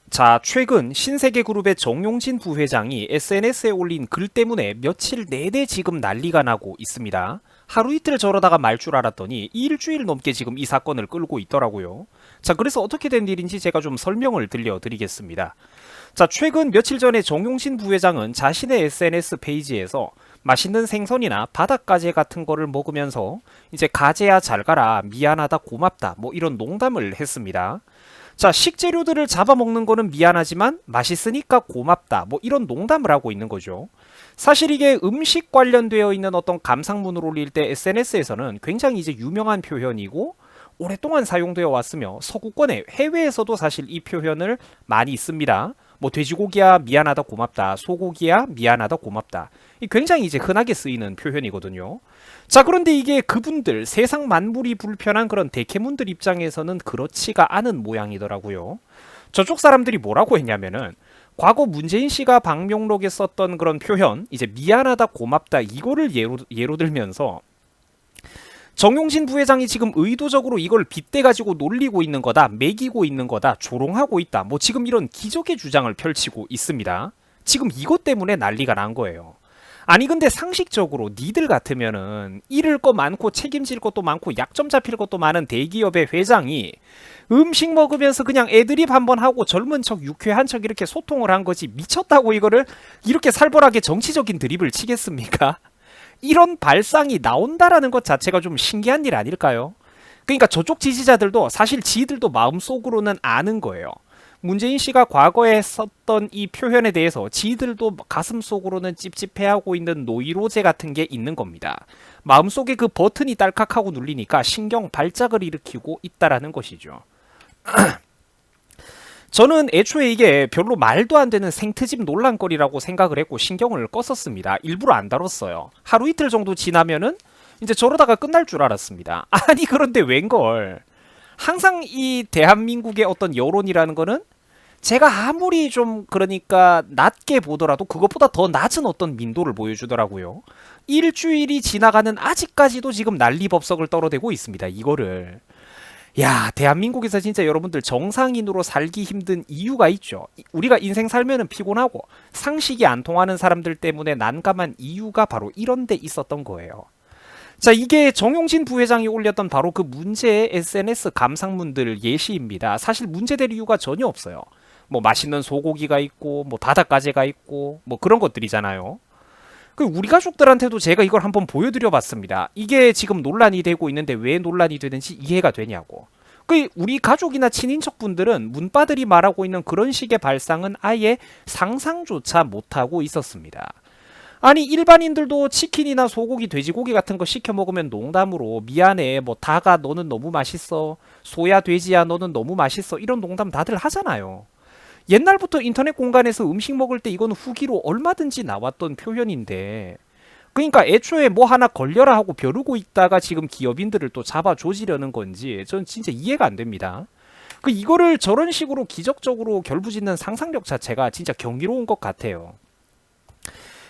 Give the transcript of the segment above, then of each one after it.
자, 최근 신세계그룹의 정용진 부회장이 SNS에 올린 글 때문에 며칠 내내 지금 난리가 나고 있습니다. 하루 이틀 저러다가 말 줄 알았더니 일주일 넘게 지금 이 사건을 끌고 있더라고요. 자, 그래서 어떻게 된 일인지 제가 좀 설명을 들려드리겠습니다. 자, 최근 며칠 전에 정용진 부회장은 자신의 SNS 페이지에서 맛있는 생선이나 바닷가재 같은 거를 먹으면서 이제 가재야 잘 가라, 미안하다, 고맙다, 뭐 이런 농담을 했습니다. 자, 식재료들을 잡아먹는 거는 미안하지만 맛있으니까 고맙다. 뭐 이런 농담을 하고 있는 거죠. 사실 이게 음식 관련되어 있는 어떤 감상문을 올릴 때 SNS에서는 굉장히 이제 유명한 표현이고 오랫동안 사용되어 왔으며 서구권의 해외에서도 사실 이 표현을 많이 씁니다. 뭐 돼지고기야 미안하다 고맙다, 소고기야 미안하다 고맙다. 이 굉장히 이제 흔하게 쓰이는 표현이거든요. 자, 그런데 이게 그분들 세상 만물이 불편한 그런 대캐문들 입장에서는 그렇지가 않은 모양이더라고요. 저쪽 사람들이 뭐라고 했냐면은 과거 문재인 씨가 방명록에 썼던 그런 표현, 이제 미안하다 고맙다 이거를 예로 들면서 정용진 부회장이 지금 의도적으로 이걸 빗대가지고 놀리고 있는 거다, 매기고 있는 거다, 조롱하고 있다, 뭐 지금 이런 기적의 주장을 펼치고 있습니다. 지금 이것 때문에 난리가 난 거예요. 아니 근데 상식적으로 니들 같으면은 잃을 거 많고 책임질 것도 많고 약점 잡힐 것도 많은 대기업의 회장이 음식 먹으면서 그냥 애드립 한번 하고 젊은 척 유쾌한 척 이렇게 소통을 한 거지 미쳤다고 이거를 이렇게 살벌하게 정치적인 드립을 치겠습니까? 이런 발상이 나온다라는 것 자체가 좀 신기한 일 아닐까요? 그러니까 저쪽 지지자들도 사실 지들도 마음속으로는 아는 거예요. 문재인 씨가 과거에 썼던 이 표현에 대해서 지들도 가슴속으로는 찝찝해하고 있는 노이로제 같은 게 있는 겁니다. 마음속에 그 버튼이 딸깍하고 눌리니까 신경 발작을 일으키고 있다라는 것이죠. 저는 애초에 이게 별로 말도 안 되는 생트집 논란거리라고 생각을 했고 신경을 껐었습니다. 일부러 안 다뤘어요. 하루 이틀 정도 지나면은 이제 저러다가 끝날 줄 알았습니다. 아니 그런데 웬걸. 항상 이 대한민국의 어떤 여론이라는 거는 제가 아무리 좀 그러니까 낮게 보더라도 그것보다 더 낮은 어떤 민도를 보여주더라고요. 일주일이 지나가는 아직까지도 지금 난리법석을 떨어대고 있습니다. 이거를. 야, 대한민국에서 진짜 여러분들 정상인으로 살기 힘든 이유가 있죠. 우리가 인생 살면은 피곤하고 상식이 안 통하는 사람들 때문에 난감한 이유가 바로 이런 데 있었던 거예요. 자, 이게 정용진 부회장이 올렸던 바로 그 문제의 SNS 감상문들 예시입니다. 사실 문제될 이유가 전혀 없어요. 뭐 맛있는 소고기가 있고 뭐 바닷가재가 있고 뭐 그런 것들이잖아요. 그 우리 가족들한테도 제가 이걸 한번 보여드려 봤습니다. 이게 지금 논란이 되고 있는데 왜 논란이 되는지 이해가 되냐고. 그 우리 가족이나 친인척분들은 문빠들이 말하고 있는 그런 식의 발상은 아예 상상조차 못하고 있었습니다. 아니 일반인들도 치킨이나 소고기, 돼지고기 같은 거 시켜 먹으면 농담으로 미안해, 뭐 닭아 너는 너무 맛있어, 소야 돼지야 너는 너무 맛있어 이런 농담 다들 하잖아요. 옛날부터 인터넷 공간에서 음식 먹을 때 이건 후기로 얼마든지 나왔던 표현인데 그러니까 애초에 뭐 하나 걸려라 하고 벼르고 있다가 지금 기업인들을 또 잡아 조지려는 건지 전 진짜 이해가 안 됩니다. 그 이거를 저런 식으로 기적적으로 결부짓는 상상력 자체가 진짜 경이로운 것 같아요.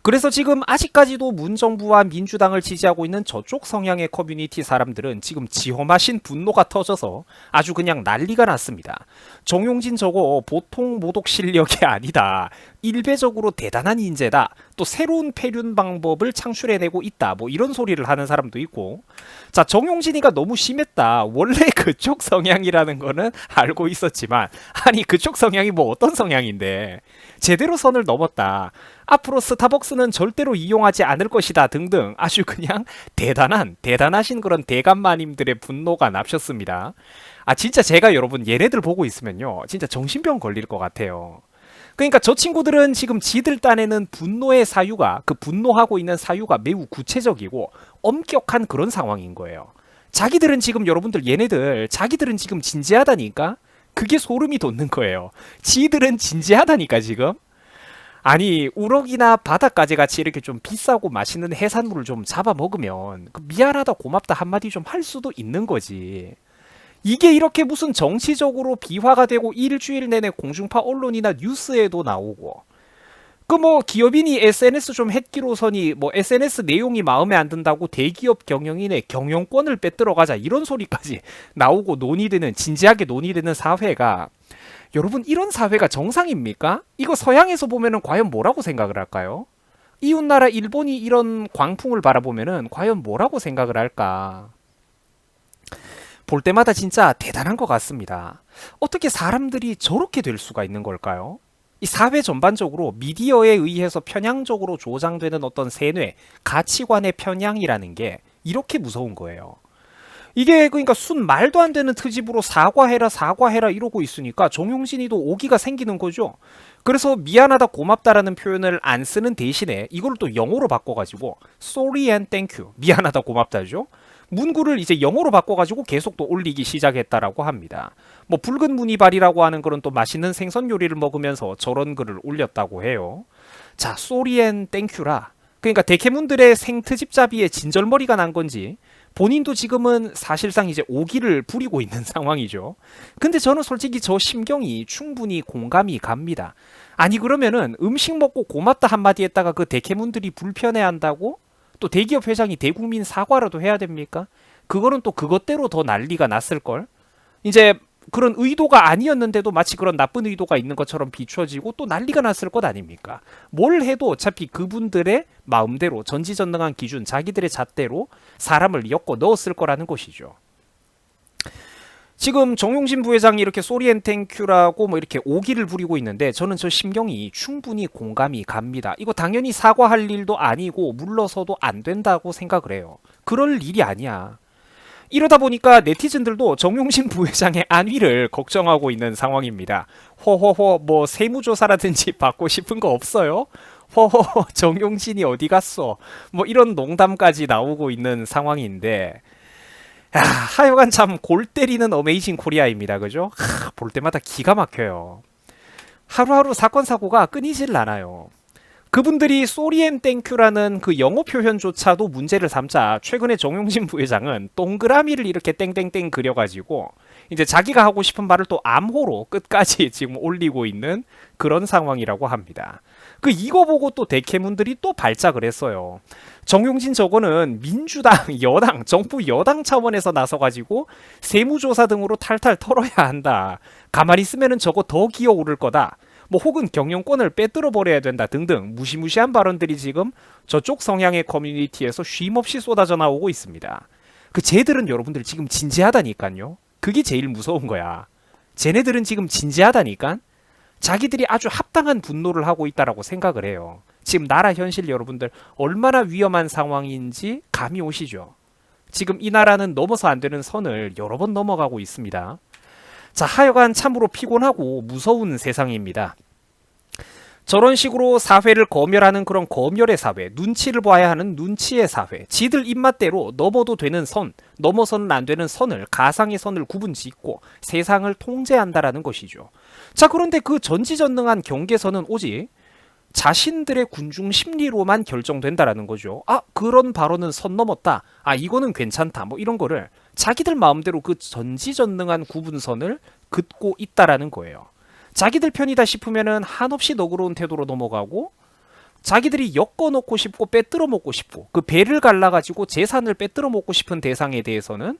그래서 지금 아직까지도 문정부와 민주당을 지지하고 있는 저쪽 성향의 커뮤니티 사람들은 지금 지엄하신 분노가 터져서 아주 그냥 난리가 났습니다. 정용진 저거 보통 모독 실력이 아니다. 일배적으로 대단한 인재다. 또 새로운 폐륜 방법을 창출해내고 있다. 뭐 이런 소리를 하는 사람도 있고. 자, 정용진이가 너무 심했다. 원래 그쪽 성향이라는 거는 알고 있었지만 아니 그쪽 성향이 뭐 어떤 성향인데 제대로 선을 넘었다. 앞으로 스타벅스는 절대로 이용하지 않을 것이다 등등 아주 그냥 대단하신 그런 대감마님들의 분노가 납셨습니다. 아 진짜 제가 여러분 얘네들 보고 있으면요 진짜 정신병 걸릴 것 같아요. 그러니까 저 친구들은 지금 지들 딴에는 분노의 사유가 그 분노하고 있는 사유가 매우 구체적이고 엄격한 그런 상황인 거예요. 자기들은 지금 여러분들 얘네들 자기들은 지금 진지하다니까 그게 소름이 돋는 거예요. 지들은 진지하다니까 지금. 아니 우럭이나 바닷가재 같이 이렇게 좀 비싸고 맛있는 해산물을 좀 잡아 먹으면 그 미안하다 고맙다 한마디 좀 할 수도 있는 거지. 이게 이렇게 무슨 정치적으로 비화가 되고 일주일 내내 공중파 언론이나 뉴스에도 나오고 그 뭐 기업인이 SNS 좀 했기로서니 뭐 SNS 내용이 마음에 안 든다고 대기업 경영인의 경영권을 빼들어 가자 이런 소리까지 나오고 논의되는 진지하게 논의되는 사회가 여러분 이런 사회가 정상입니까? 이거 서양에서 보면은 과연 뭐라고 생각을 할까요? 이웃나라 일본이 이런 광풍을 바라보면은 과연 뭐라고 생각을 할까? 볼 때마다 진짜 대단한 것 같습니다. 어떻게 사람들이 저렇게 될 수가 있는 걸까요? 이 사회 전반적으로 미디어에 의해서 편향적으로 조장되는 어떤 세뇌, 가치관의 편향이라는 게 이렇게 무서운 거예요. 이게 그러니까 순 말도 안 되는 트집으로 사과해라 사과해라 이러고 있으니까 정용진이도 오기가 생기는 거죠. 그래서 미안하다 고맙다라는 표현을 안 쓰는 대신에 이걸 또 영어로 바꿔가지고 sorry and thank you 미안하다 고맙다죠. 문구를 이제 영어로 바꿔가지고 계속 또 올리기 시작했다라고 합니다. 뭐 붉은 무늬발이라고 하는 그런 또 맛있는 생선 요리를 먹으면서 저런 글을 올렸다고 해요. 자, sorry and thank you라. 그러니까 데케문들의 생트집잡이에 진절머리가 난 건지 본인도 지금은 사실상 이제 오기를 부리고 있는 상황이죠. 근데 저는 솔직히 저 심경이 충분히 공감이 갑니다. 아니 그러면은 음식 먹고 고맙다 한마디 했다가 그 데케문들이 불편해한다고? 또 대기업 회장이 대국민 사과라도 해야 됩니까? 그거는 또 그것대로 더 난리가 났을걸? 이제 그런 의도가 아니었는데도 마치 그런 나쁜 의도가 있는 것처럼 비춰지고 또 난리가 났을 것 아닙니까? 뭘 해도 어차피 그분들의 마음대로 전지전능한 기준, 자기들의 잣대로 사람을 엮어 넣었을 거라는 것이죠. 지금 정용진 부회장이 이렇게 소리앤땡큐라고 뭐 이렇게 오기를 부리고 있는데 저는 저 심경이 충분히 공감이 갑니다. 이거 당연히 사과할 일도 아니고 물러서도 안 된다고 생각을 해요. 그럴 일이 아니야. 이러다 보니까 네티즌들도 정용진 부회장의 안위를 걱정하고 있는 상황입니다. 허허허 뭐 세무조사라든지 받고 싶은 거 없어요? 허허허 정용진이 어디 갔어? 뭐 이런 농담까지 나오고 있는 상황인데 하여간 참 골 때리는 어메이징 코리아입니다. 그죠? 볼 때마다 기가 막혀요. 하루하루 사건 사고가 끊이질 않아요. 그분들이 소리앤 땡큐라는 그 영어 표현조차도 문제를 삼자 최근에 정용진 부회장은 동그라미를 이렇게 땡땡땡 그려가지고 이제 자기가 하고 싶은 말을 또 암호로 끝까지 지금 올리고 있는 그런 상황이라고 합니다. 그 이거 보고 또 대캐문들이 또 발작을 했어요. 정용진 저거는 민주당, 여당, 정부 여당 차원에서 나서가지고 세무조사 등으로 탈탈 털어야 한다. 가만히 있으면은 저거 더 기어오를 거다. 뭐 혹은 경영권을 빼들어 버려야 된다 등등 무시무시한 발언들이 지금 저쪽 성향의 커뮤니티에서 쉼없이 쏟아져 나오고 있습니다. 그 쟤들은 여러분들 지금 진지하다니까요. 그게 제일 무서운 거야. 쟤네들은 지금 진지하다니까. 자기들이 아주 합당한 분노를 하고 있다라고 생각을 해요. 지금 나라 현실 여러분들 얼마나 위험한 상황인지 감이 오시죠. 지금 이 나라는 넘어서 안 되는 선을 여러 번 넘어가고 있습니다. 자, 하여간 참으로 피곤하고 무서운 세상입니다. 저런 식으로 사회를 검열하는 그런 검열의 사회, 눈치를 봐야 하는 눈치의 사회, 지들 입맛대로 넘어도 되는 선, 넘어서는 안 되는 선을, 가상의 선을 구분짓고 세상을 통제한다라는 것이죠. 자, 그런데 그 전지전능한 경계선은 오직 자신들의 군중 심리로만 결정된다라는 거죠. 아, 그런 발언은 선 넘었다. 아, 이거는 괜찮다. 뭐 이런 거를 자기들 마음대로 그 전지전능한 구분선을 긋고 있다라는 거예요. 자기들 편이다 싶으면은 한없이 너그러운 태도로 넘어가고 자기들이 엮어 놓고 싶고 빼들어 먹고 싶고 그 배를 갈라가지고 재산을 빼들어 먹고 싶은 대상에 대해서는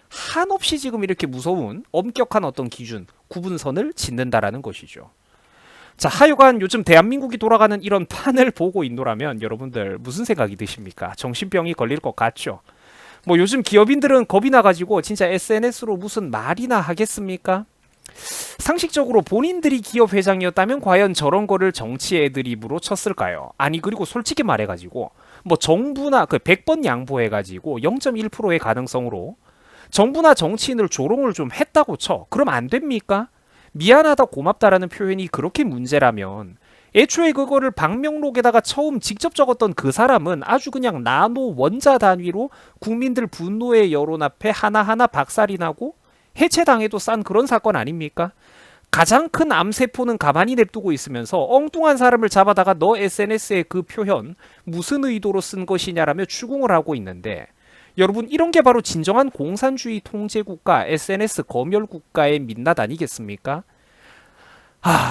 한없이 지금 이렇게 무서운 엄격한 어떤 기준, 구분선을 짓는다라는 것이죠. 자, 하여간 요즘 대한민국이 돌아가는 이런 판을 보고 있노라면 여러분들 무슨 생각이 드십니까? 정신병이 걸릴 것 같죠? 뭐 요즘 기업인들은 겁이 나가지고 진짜 SNS로 무슨 말이나 하겠습니까? 상식적으로 본인들이 기업 회장이었다면 과연 저런 거를 정치 애드립으로 쳤을까요? 아니 그리고 솔직히 말해가지고 뭐 정부나 그 100번 양보해가지고 0.1%의 가능성으로 정부나 정치인을 조롱을 좀 했다고 쳐. 그럼 안 됩니까? 미안하다 고맙다라는 표현이 그렇게 문제라면 애초에 그거를 방명록에다가 처음 직접 적었던 그 사람은 아주 그냥 나노 원자 단위로 국민들 분노의 여론 앞에 하나하나 박살이 나고 해체당해도 싼 그런 사건 아닙니까? 가장 큰 암세포는 가만히 냅두고 있으면서 엉뚱한 사람을 잡아다가 너 SNS에 그 표현 무슨 의도로 쓴 것이냐라며 추궁을 하고 있는데 여러분 이런 게 바로 진정한 공산주의 통제국가 SNS 검열국가의 민낯 아니겠습니까?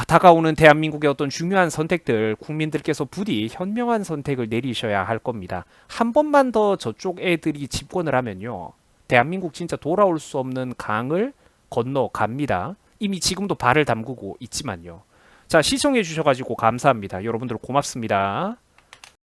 다가오는 대한민국의 어떤 중요한 선택들 국민들께서 부디 현명한 선택을 내리셔야 할 겁니다. 한 번만 더 저쪽 애들이 집권을 하면요. 대한민국 진짜 돌아올 수 없는 강을 건너갑니다. 이미 지금도 발을 담그고 있지만요. 자, 시청해 주셔가지고 감사합니다. 여러분들 고맙습니다.